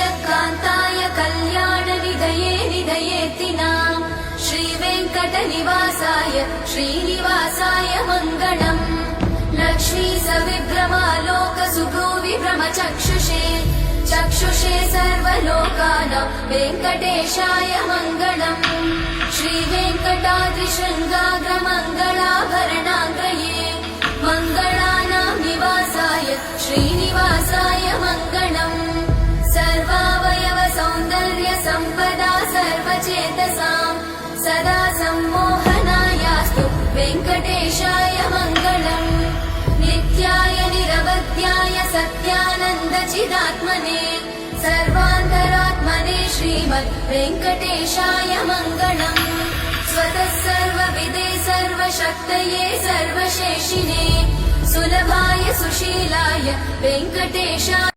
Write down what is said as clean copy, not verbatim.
श्रियकान्ताय कल्याणनिधये निधयेतिनाम् श्रीवेङ्कटनिवासाय श्रीनिवासाय मङ्गलम् लक्ष्मी सविभ्रमालोकसुभ्रूविभ्रमचक्षुषे चक्षुषे सर्वलोकानां वेङ्कटेशाय मङ्गलम् श्रीवेङ्कटाद्रिशृङ्गाग्रमङ्गलाभरणाङ्गये मङ्गलानां निवासाय श्रीनिवासाय मङ्गलम् सर्वावयव सौन्दर्य सम्पदा सर्वचेतसां सदा सम्मोहनायास्तु वेङ्कटेशाय मङ्गलम् नित्याय निरवध्याय सत्यानन्दचिदात्मने सर्वान्तरात्मने श्रीमद् वेङ्कटेशाय मङ्गलम् स्वतः सर्वविदे सर्वशक्तये सर्वशेषिणे सुलभाय सुशीलाय वेङ्कटेशाय